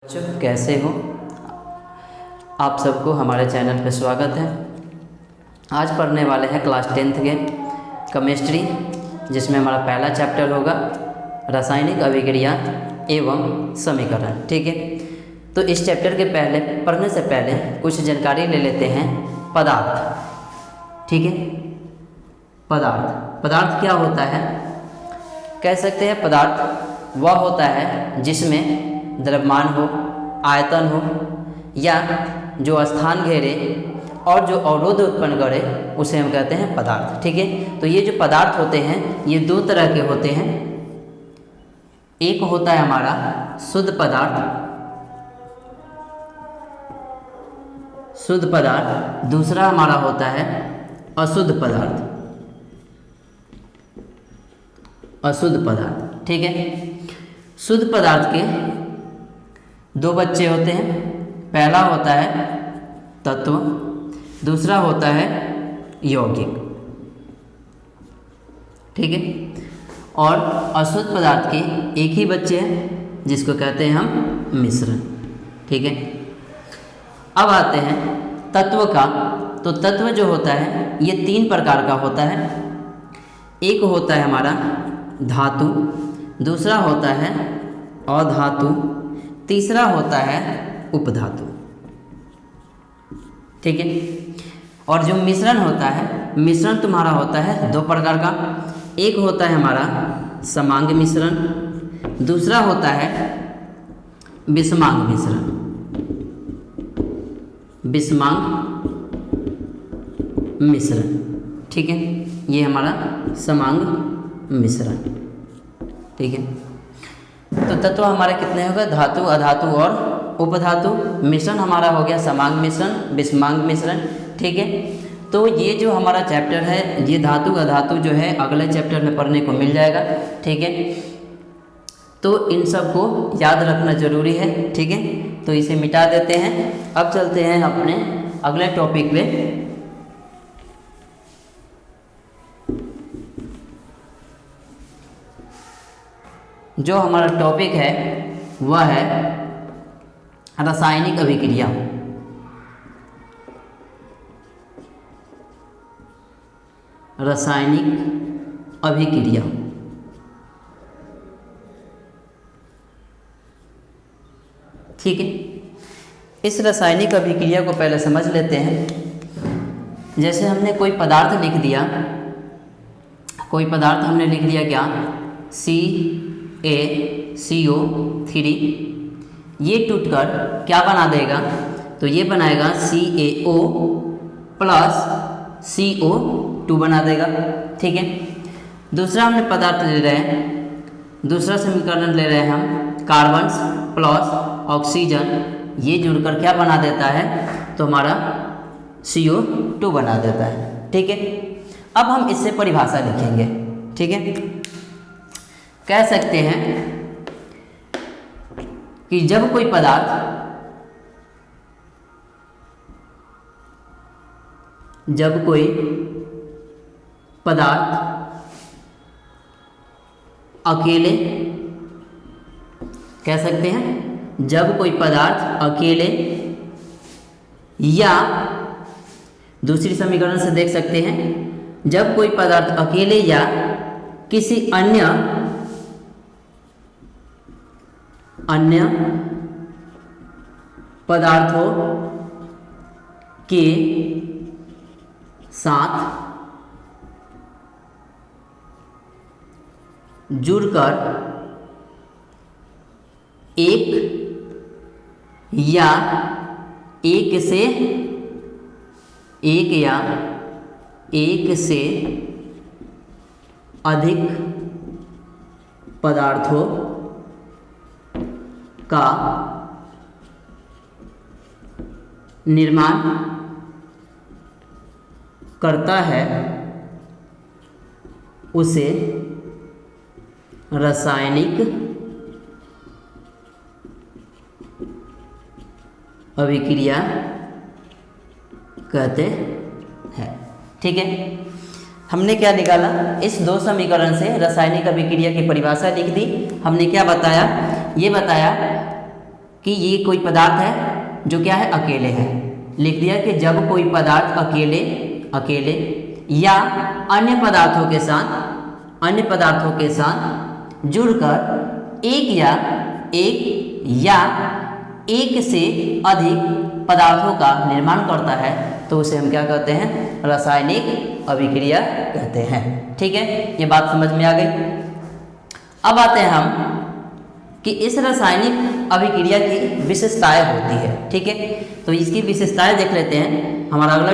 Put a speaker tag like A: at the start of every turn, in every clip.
A: बच्चों कैसे हो। आप सबको हमारे चैनल पर स्वागत है। आज पढ़ने वाले हैं क्लास 10th के केमिस्ट्री, जिसमें हमारा पहला चैप्टर होगा रासायनिक अभिक्रिया एवं समीकरण। ठीक है, तो इस चैप्टर के पढ़ने से पहले कुछ जानकारी ले लेते हैं। पदार्थ, ठीक है, पदार्थ क्या होता है? कह सकते हैं पदार्थ वह होता है जिसमें द्रव्यमान हो, आयतन हो या जो स्थान घेरे और जो अवरोध उत्पन्न करे उसे हम कहते हैं पदार्थ। ठीक है, तो ये जो पदार्थ होते हैं ये दो तरह के होते हैं। एक होता है हमारा शुद्ध पदार्थ, दूसरा हमारा होता है अशुद्ध पदार्थ। ठीक है, शुद्ध पदार्थ के दो बच्चे होते हैं। पहला होता है तत्व, दूसरा होता है यौगिक। ठीक है, और अशुद्ध पदार्थ के एक ही बच्चे हैं जिसको कहते हैं हम मिश्रण। ठीक है, अब आते हैं तत्व का। तो तत्व जो होता है ये तीन प्रकार का होता है। एक होता है हमारा धातु, दूसरा होता है अधातु, तीसरा होता है उपधातु। ठीक है, और जो मिश्रण होता है, मिश्रण तुम्हारा होता है दो प्रकार का। एक होता है हमारा समांग मिश्रण, दूसरा होता है विषमांग मिश्रण। ठीक है, ये हमारा समांग मिश्रण। ठीक है, तो तत्व हमारे कितने हो गए? धातु, अधातु और उपधातु। मिश्रण हमारा हो गया समांग मिश्रण, विषमांग मिश्रण। ठीक है, तो ये जो हमारा चैप्टर है ये धातु अधातु जो है अगले चैप्टर में पढ़ने को मिल जाएगा। ठीक है, तो इन सब को याद रखना जरूरी है। ठीक है, तो इसे मिटा देते हैं। अब चलते हैं अपने अगले टॉपिक पे। जो हमारा टॉपिक है वह है रासायनिक अभिक्रिया। ठीक है, इस रासायनिक अभिक्रिया को पहले समझ लेते हैं। जैसे हमने कोई पदार्थ लिख दिया, क्या? CaCO3, ये टूटकर क्या बना देगा? तो ये बनाएगा CaO प्लस CO2 बना देगा। ठीक है, दूसरा हमने पदार्थ ले रहे हैं, दूसरा समीकरण ले रहे हैं हम, कार्बन प्लस ऑक्सीजन, ये जुड़कर क्या बना देता है? तो हमारा CO2 बना देता है। ठीक है, अब हम इससे परिभाषा लिखेंगे। ठीक है, कह सकते हैं कि जब कोई पदार्थ अकेले, कह सकते हैं जब कोई पदार्थ अकेले या दूसरी समीकरण से देख सकते हैं, जब कोई पदार्थ अकेले या किसी अन्य पदार्थों के साथ जुड़कर एक या एक से अधिक पदार्थों का निर्माण करता है, उसे रासायनिक अभिक्रिया कहते हैं। ठीक है, हमने क्या निकाला? इस दो समीकरण से रासायनिक अभिक्रिया की परिभाषा लिख दी। हमने क्या बताया? ये बताया कि ये कोई पदार्थ है जो क्या है, अकेले है। लिख दिया कि जब कोई पदार्थ अकेले या अन्य पदार्थों के साथ जुड़कर एक से अधिक पदार्थों का निर्माण करता है तो उसे हम क्या कहते हैं, रासायनिक अभिक्रिया कहते हैं। ठीक है, ये बात समझ में आ गई। अब आते हैं हम कि इस रासायनिक अभिक्रिया की विशेषताएं होती है। ठीक है, तो इसकी विशेषताएं देख लेते हैं। हमारा अगला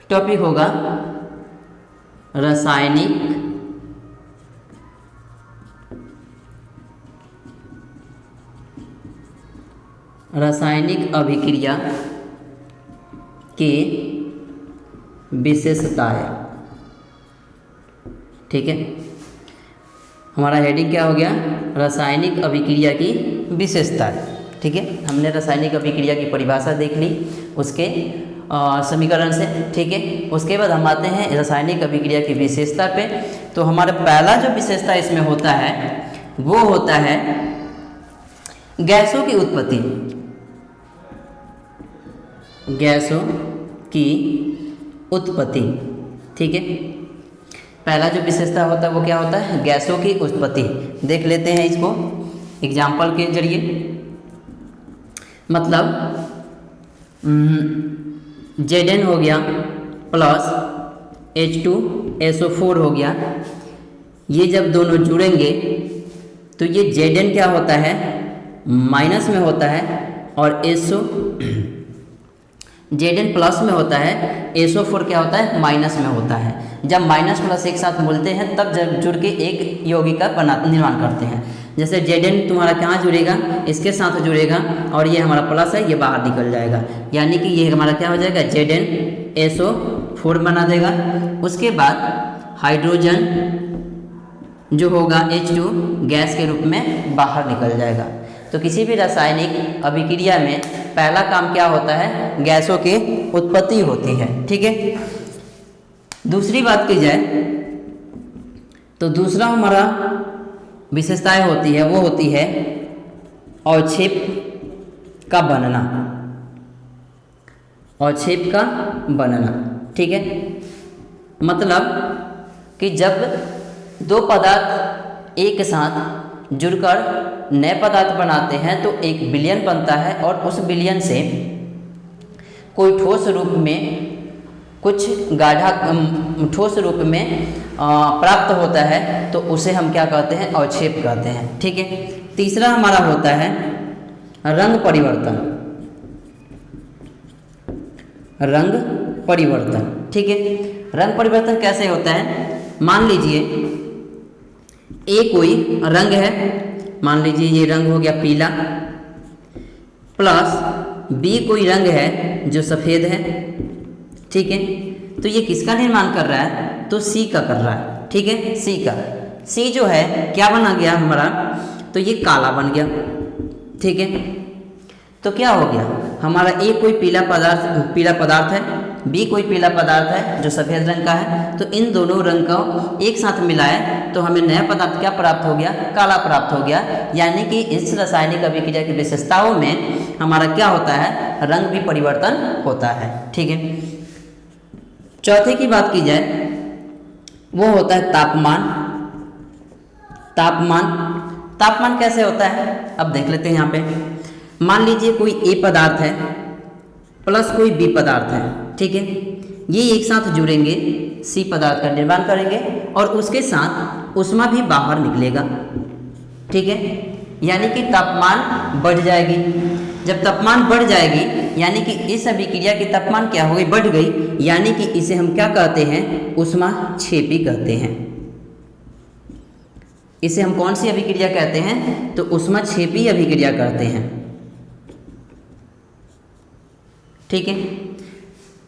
A: टॉपिक होगा रासायनिक अभिक्रिया की विशेषताएं। ठीक है, हमारा हेडिंग क्या हो गया, रासायनिक अभिक्रिया की विशेषताएं। ठीक है, हमने रासायनिक अभिक्रिया की परिभाषा देख ली उसके समीकरण से। ठीक है, उसके बाद हम आते हैं रासायनिक अभिक्रिया की विशेषता पे। तो हमारा पहला जो विशेषता इसमें होता है वो होता है गैसों की उत्पत्ति। ठीक है, पहला जो विशेषता होता है वो क्या होता है, गैसों की उत्पत्ति। देख लेते हैं इसको एग्जाम्पल के जरिए। मतलब Zn हो गया प्लस H2SO4 हो गया। ये जब दोनों जुड़ेंगे तो ये Zn क्या होता है, माइनस में होता है, और Zn प्लस में होता है, SO4 क्या होता है, माइनस में होता है। जब माइनस प्लस एक साथ मिलते हैं तब जब जुड़ के एक यौगिक का निर्माण करते हैं। जैसे Zn तुम्हारा कहाँ जुड़ेगा, इसके साथ जुड़ेगा, और ये हमारा प्लस है, ये बाहर निकल जाएगा, यानी कि ये हमारा क्या हो जाएगा, ZnSO4 बना देगा। उसके बाद हाइड्रोजन जो होगा H2 गैस के रूप में बाहर निकल जाएगा। तो किसी भी रासायनिक अभिक्रिया में पहला काम क्या होता है, गैसों की उत्पत्ति होती है। ठीक है, दूसरी बात की जाए तो दूसरा हमारा विशेषताएं होती है वो होती है अवक्षेप का बनना। ठीक है, मतलब कि जब दो पदार्थ एक साथ जुड़कर नए पदार्थ बनाते हैं तो एक विलयन बनता है, और उस विलयन से कोई ठोस रूप में प्राप्त होता है तो उसे हम क्या कहते हैं, अवक्षेप कहते हैं। ठीक है, तीसरा हमारा होता है रंग परिवर्तन। ठीक है, रंग परिवर्तन कैसे होता है, मान लीजिए ए कोई रंग है, मान लीजिए ये रंग हो गया पीला, प्लस बी कोई रंग है जो सफ़ेद है। ठीक है, तो ये किसका निर्माण कर रहा है, तो सी का कर रहा है। ठीक है, सी जो है क्या बना गया हमारा, तो ये काला बन गया। ठीक है, तो क्या हो गया, हमारा ए कोई पीला पदार्थ है, बी कोई पीला पदार्थ है जो सफ़ेद रंग का है। तो इन दोनों रंग को एक साथ मिलाए तो हमें नया पदार्थ क्या प्राप्त हो गया, काला प्राप्त हो गया। यानी कि इस रासायनिक अभिक्रिया की विशेषताओं में हमारा क्या होता है, रंग भी परिवर्तन होता है। ठीक है, चौथे की बात की जाए वो होता है तापमान कैसे होता है, अब देख लेते हैं। यहाँ पे मान लीजिए कोई ए पदार्थ है प्लस कोई बी पदार्थ है। ठीक है, ये एक साथ जुड़ेंगे, सी पदार्थ का निर्माण करेंगे, और उसके साथ ऊष्मा भी बाहर निकलेगा। ठीक है, यानी कि तापमान बढ़ जाएगी। जब तापमान बढ़ जाएगी यानी कि इस अभिक्रिया की तापमान क्या हो गई, बढ़ गई, यानी कि इसे हम क्या कहते हैं, ऊष्माक्षेपी कहते हैं। इसे हम कौन सी अभिक्रिया कहते हैं, तो ऊष्माक्षेपी अभिक्रिया कहते हैं। ठीक है,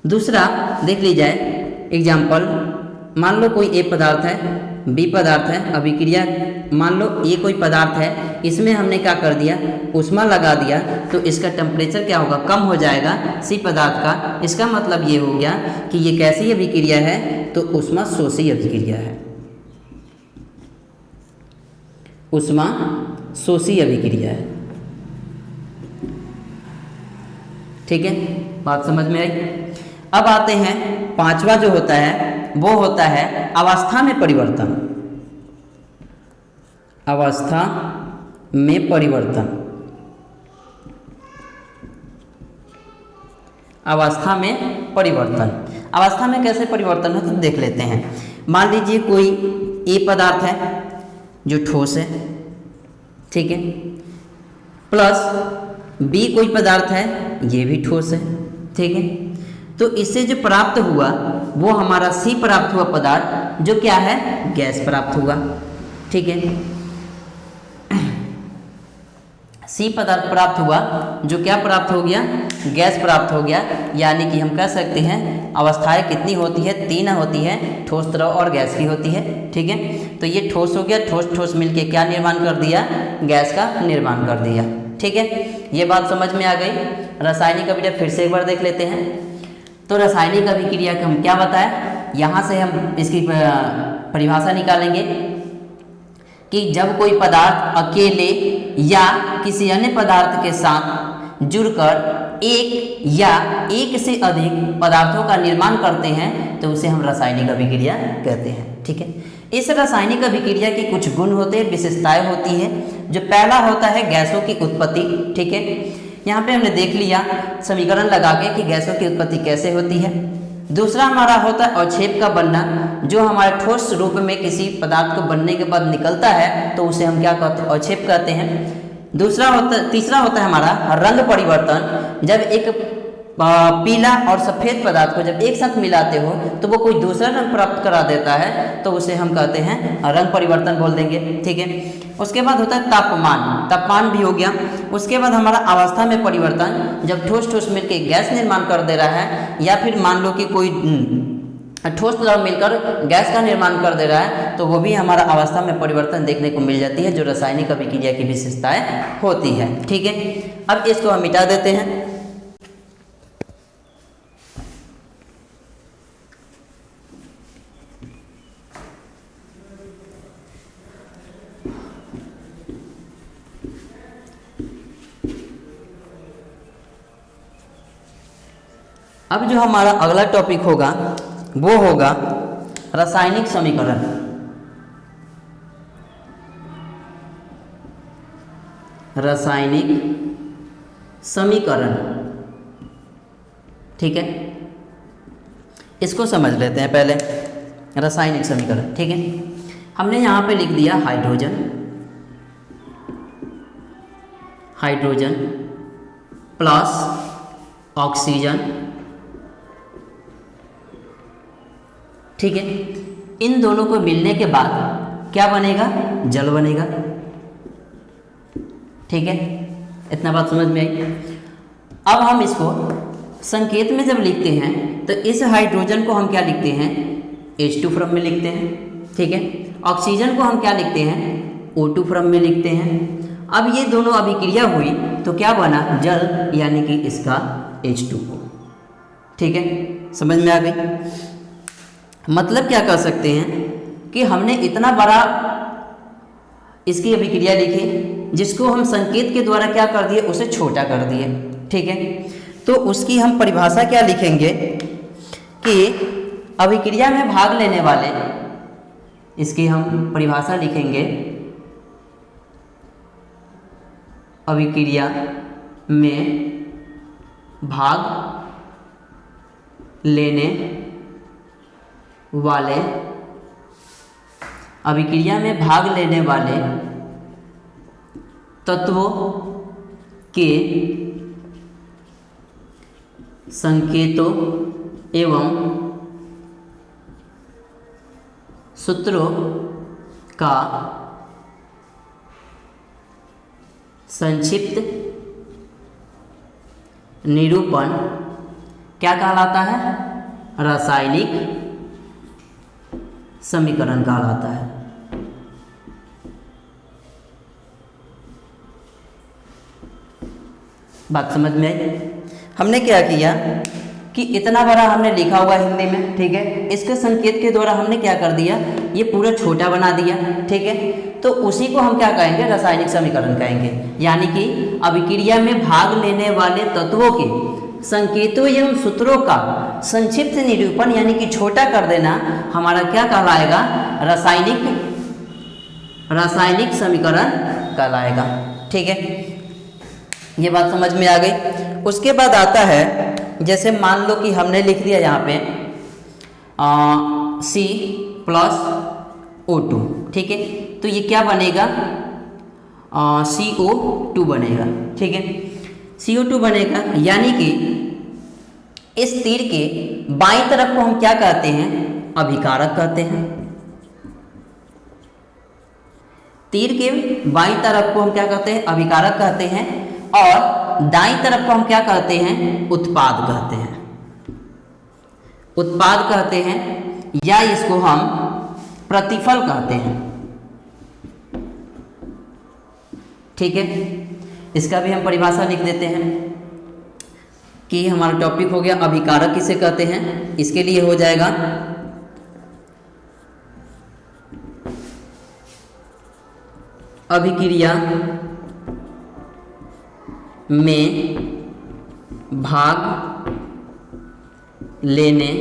A: दूसरा देख ली जाए एग्जाम्पल, मान लो कोई ए पदार्थ है, बी पदार्थ है, अभिक्रिया मान लो ये कोई पदार्थ है, इसमें हमने क्या कर दिया, ऊष्मा लगा दिया, तो इसका टेम्परेचर क्या होगा, कम हो जाएगा सी पदार्थ का। इसका मतलब ये हो गया कि ये कैसी अभिक्रिया है, तो ऊष्मा शोषी अभिक्रिया है, ऊष्मा शोषी अभिक्रिया है। ठीक है, बात समझ में आई। अब आते हैं पांचवा जो होता है वो होता है अवस्था में परिवर्तन। अवस्था में परिवर्तन। अवस्था में परिवर्तन, अवस्था में कैसे परिवर्तन है तो देख लेते हैं। मान लीजिए कोई ए पदार्थ है जो ठोस है, ठीक है, प्लस बी कोई पदार्थ है ये भी ठोस है, ठीक है। तो इससे जो प्राप्त हुआ वो हमारा सी प्राप्त हुआ पदार्थ जो क्या है, गैस प्राप्त हुआ, ठीक है। सी पदार्थ प्राप्त हुआ जो क्या प्राप्त हो गया, गैस प्राप्त हो गया। यानी कि हम कह सकते हैं अवस्थाएं कितनी होती है, 3 होती है, ठोस, द्रव और गैस की होती है, ठीक है। तो ये ठोस हो गया, ठोस ठोस मिलके क्या निर्माण कर दिया, गैस का निर्माण कर दिया, ठीक है। ये बात समझ में आ गई। रासायनिक अभिक्रिया फिर से एक बार देख लेते हैं। तो रासायनिक अभिक्रिया का हम क्या बताएं, यहाँ से हम इसकी परिभाषा निकालेंगे कि जब कोई पदार्थ अकेले या किसी अन्य पदार्थ के साथ जुड़कर एक या एक से अधिक पदार्थों का निर्माण करते हैं तो उसे हम रासायनिक अभिक्रिया कहते हैं, ठीक है। इस रासायनिक अभिक्रिया के कुछ गुण होते हैं, विशेषताएं होती है। जो पहला होता है गैसों की उत्पत्ति, ठीक है। यहाँ पे हमने देख लिया समीकरण लगा के कि गैसों की उत्पत्ति कैसे होती है। दूसरा हमारा होता है अवक्षेप का बनना, जो हमारे ठोस रूप में किसी पदार्थ को बनने के बाद निकलता है तो उसे हम क्या कहते हैं, अवक्षेप कहते हैं। तीसरा होता है हमारा रंग परिवर्तन। जब एक पीला और सफ़ेद पदार्थ को जब एक साथ मिलाते हो तो वो कोई दूसरा रंग प्राप्त करा देता है तो उसे हम कहते हैं रंग परिवर्तन बोल देंगे, ठीक है। उसके बाद होता है तापमान, तापमान भी हो गया। उसके बाद हमारा अवस्था में परिवर्तन, जब ठोस ठोस मिलकर गैस निर्माण कर दे रहा है या फिर मान लो कि कोई ठोस द्रव मिलकर गैस का निर्माण कर दे रहा है तो वो भी हमारा अवस्था में परिवर्तन देखने को मिल जाती है, जो रासायनिक अभिक्रिया की विशेषताएं होती है, ठीक है। अब इसको हम मिटा देते हैं। अब जो हमारा अगला टॉपिक होगा वो होगा रासायनिक समीकरण। रासायनिक समीकरण, ठीक है। इसको समझ लेते हैं पहले। रासायनिक समीकरण, ठीक है। हमने यहाँ पे लिख दिया हाइड्रोजन, हाइड्रोजन प्लस ऑक्सीजन, ठीक है। इन दोनों को मिलने के बाद क्या बनेगा, जल बनेगा, ठीक है। इतना बात समझ में आई। अब हम इसको संकेत में जब लिखते हैं तो इस हाइड्रोजन को हम क्या लिखते हैं, H2 फॉर्म में लिखते हैं, ठीक है। ऑक्सीजन को हम क्या लिखते हैं, O2 फॉर्म में लिखते हैं। अब ये दोनों अभिक्रिया हुई तो क्या बना, जल, यानी कि इसका H2O, ठीक है। समझ में आ गई। मतलब क्या कर सकते हैं कि हमने इतना बड़ा इसकी अभिक्रिया लिखी जिसको हम संकेत के द्वारा क्या कर दिए, उसे छोटा कर दिए, ठीक है। तो उसकी हम परिभाषा क्या लिखेंगे कि अभिक्रिया में भाग लेने वाले, इसकी हम परिभाषा लिखेंगे अभिक्रिया में भाग लेने वाले, अभिक्रिया में भाग लेने वाले तत्वों के संकेतों एवं सूत्रों का संक्षिप्त निरूपण क्या कहलाता है, रासायनिक समीकरण कहलाता है। बात समझ में आई। हमने क्या किया कि इतना बड़ा हमने लिखा हुआ हिंदी में, ठीक है। इसके संकेत के द्वारा हमने क्या कर दिया, ये पूरा छोटा बना दिया, ठीक है। तो उसी को हम क्या कहेंगे, रासायनिक समीकरण कहेंगे। यानी कि अभिक्रिया में भाग लेने वाले तत्वों के संकेतों एवं सूत्रों का संक्षिप्त निरूपण यानी कि छोटा कर देना हमारा क्या कहलाएगा, रासायनिक समीकरण कहलाएगा। ठीक है, ये बात समझ में आ गई। उसके बाद आता है, जैसे मान लो कि हमने लिख दिया यहाँ पे C+O2, ठीक है, तो ये क्या बनेगा, CO2 बनेगा। ठीक है, CO2 बनेगा, यानी कि इस तीर के बाईं तरफ को हम क्या कहते हैं, अभिकारक कहते हैं। तीर के बाईं तरफ को हम क्या कहते हैं, अभिकारक कहते हैं, और दाईं तरफ को हम क्या कहते हैं, उत्पाद कहते हैं। उत्पाद कहते हैं या इसको हम प्रतिफल कहते हैं। ठीक है, इसका भी हम परिभाषा लिख देते हैं कि हमारा टॉपिक हो गया अभिकारक किसे कहते हैं। इसके लिए हो जाएगा अभिक्रिया में भाग लेने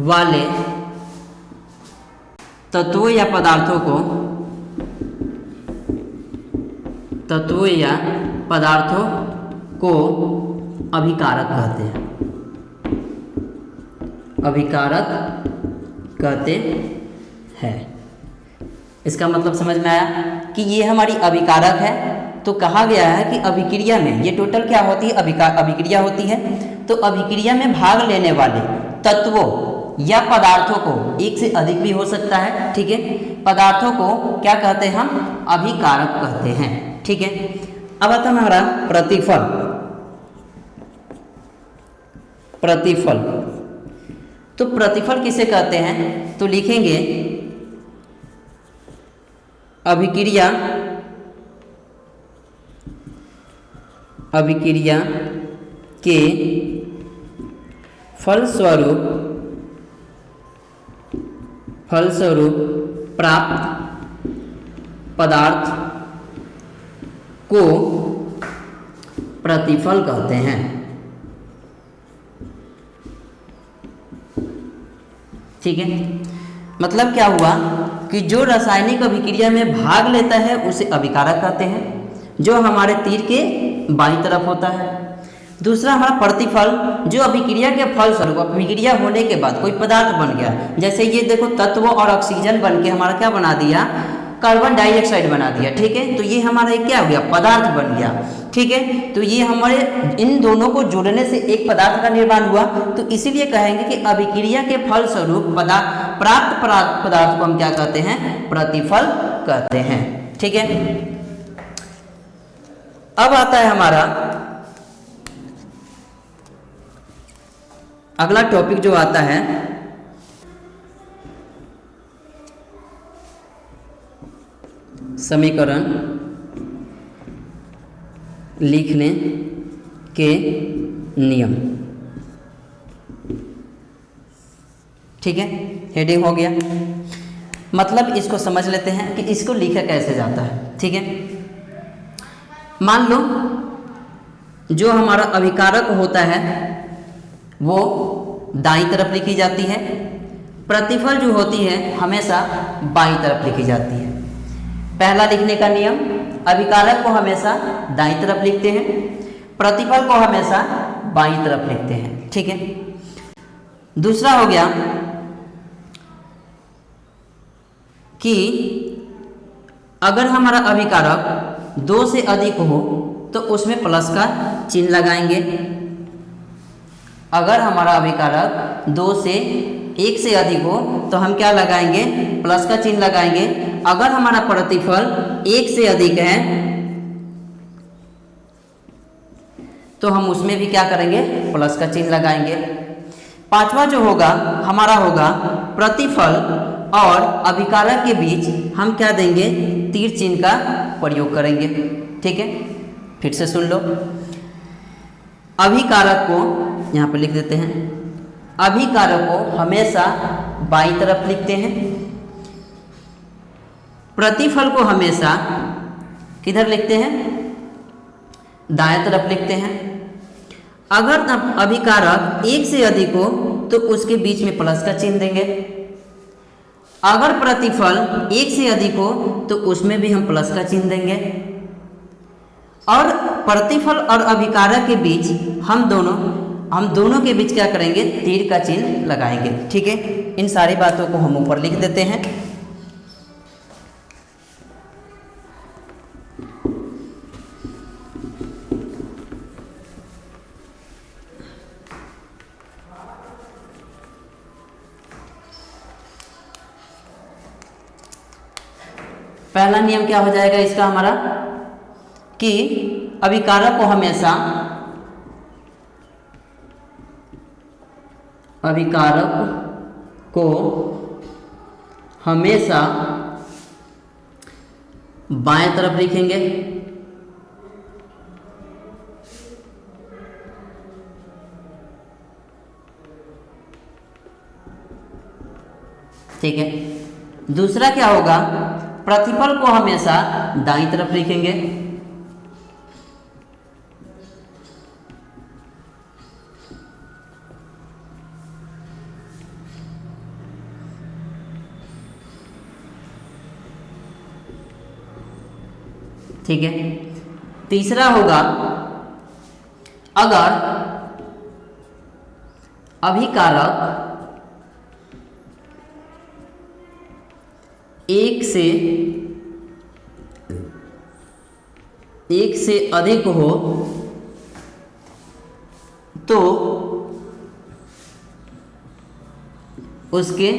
A: वाले तत्वों या पदार्थों को अभिकारक कहते हैं। अभिकारक कहते हैं। इसका मतलब समझ में आया कि ये हमारी अभिकारक है। तो कहा गया है कि अभिक्रिया में, ये टोटल क्या होती है, अभिक्रिया होती है। तो अभिक्रिया में भाग लेने वाले तत्वों या पदार्थों को, एक से अधिक भी हो सकता है, ठीक है, पदार्थों को क्या कहते हैं, हम अभिकारक कहते हैं। ठीक है, अब आता है हमारा प्रतिफल। प्रतिफल, तो प्रतिफल किसे कहते हैं, तो लिखेंगे अभिक्रिया के फलस्वरूप प्राप्त पदार्थ को प्रतिफल कहते हैं। ठीक है, मतलब क्या हुआ कि जो रासायनिक अभिक्रिया में भाग लेता है उसे अभिकारक कहते हैं, जो हमारे तीर के बाईं तरफ होता है। दूसरा हमारा प्रतिफल, जो अभिक्रिया के फलस्वरूप, अभिक्रिया होने के बाद कोई पदार्थ बन गया, जैसे ये देखो तत्व और ऑक्सीजन बन के हमारा क्या बना दिया, कार्बन डाइऑक्साइड बना दिया। ठीक है, तो ये हमारा एक क्या हो गया, पदार्थ बन गया। ठीक है, तो ये हमारे इन दोनों को जोड़ने से एक पदार्थ का निर्माण हुआ। तो इसीलिए कहेंगे कि अभिक्रिया के फलस्वरूप प्राप्त पदार्थ को हम क्या कहते हैं, प्रतिफल कहते हैं। ठीक है, अब आता है हमारा अगला टॉपिक जो आता है समीकरण लिखने के नियम। ठीक है, हेडिंग हो गया। मतलब इसको समझ लेते हैं कि इसको लिखा कैसे जाता है। ठीक है, मान लो जो हमारा अभिकारक होता है वो दाईं तरफ लिखी जाती है, प्रतिफल जो होती है हमेशा बाईं तरफ लिखी जाती है। पहला लिखने का नियम, अभिकारक को हमेशा दाईं तरफ लिखते हैं, प्रतिफल को हमेशा बाईं तरफ लिखते हैं। ठीक है, दूसरा हो गया कि अगर हमारा अभिकारक 2 से अधिक हो तो उसमें प्लस का चिन्ह लगाएंगे। अगर हमारा अभिकारक 2 से 1 से अधिक हो तो हम क्या लगाएंगे, प्लस का चिन्ह लगाएंगे। अगर हमारा प्रतिफल 1 से अधिक है तो हम उसमें भी क्या करेंगे, प्लस का चिन्ह लगाएंगे। पांचवा जो होगा हमारा होगा प्रतिफल और अभिकारक के बीच हम क्या देंगे, तीर चिन्ह का प्रयोग करेंगे। ठीक है, फिर से सुन लो। अभिकारक को यहाँ पर लिख देते हैं, अभिकारक को हमेशा बाईं तरफ लिखते हैं, प्रतिफल को हमेशा किधर लिखते हैं, दाएं तरफ लिखते हैं। अगर अभिकारक एक से अधिक हो तो उसके बीच में प्लस का चिन्ह देंगे। अगर प्रतिफल एक से अधिक हो तो उसमें भी हम प्लस का चिन्ह देंगे। और प्रतिफल और अभिकारक के बीच हम दोनों के बीच क्या करेंगे, तीर का चिन्ह लगाएंगे। ठीक है, इन सारी बातों को हम ऊपर लिख देते हैं। पहला नियम क्या हो जाएगा इसका हमारा, कि अभिकारक को हमेशा बाएं तरफ लिखेंगे। ठीक है, दूसरा क्या होगा, प्रतिफल को हमेशा दाईं तरफ लिखेंगे। ठीक है, तीसरा होगा, अगर अभिकारक एक से अधिक हो तो उसके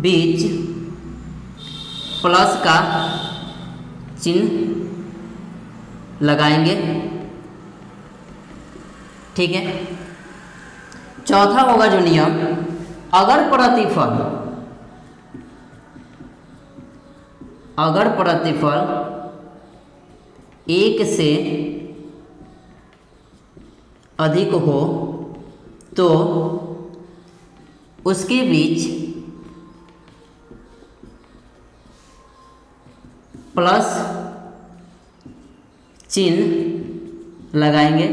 A: बीच प्लस का चिन्ह लगाएंगे। ठीक है, चौथा होगा जो नियम, अगर प्रतिफल एक से अधिक हो तो उसके बीच प्लस चिन्ह लगाएंगे।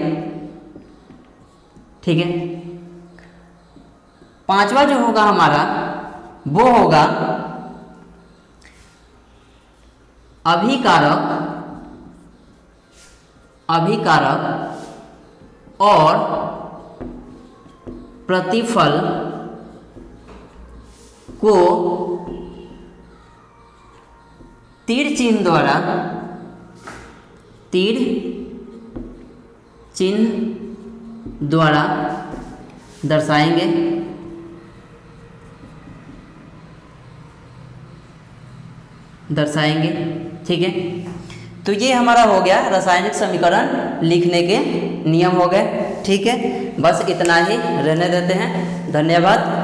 A: ठीक है, पांचवा जो होगा हमारा वो होगा, अभिकारक और प्रतिफल को तीर चिन्ह द्वारा दर्शाएंगे। ठीक है, तो ये हमारा हो गया रासायनिक समीकरण लिखने के नियम हो गए। ठीक है, बस इतना ही रहने देते हैं। धन्यवाद।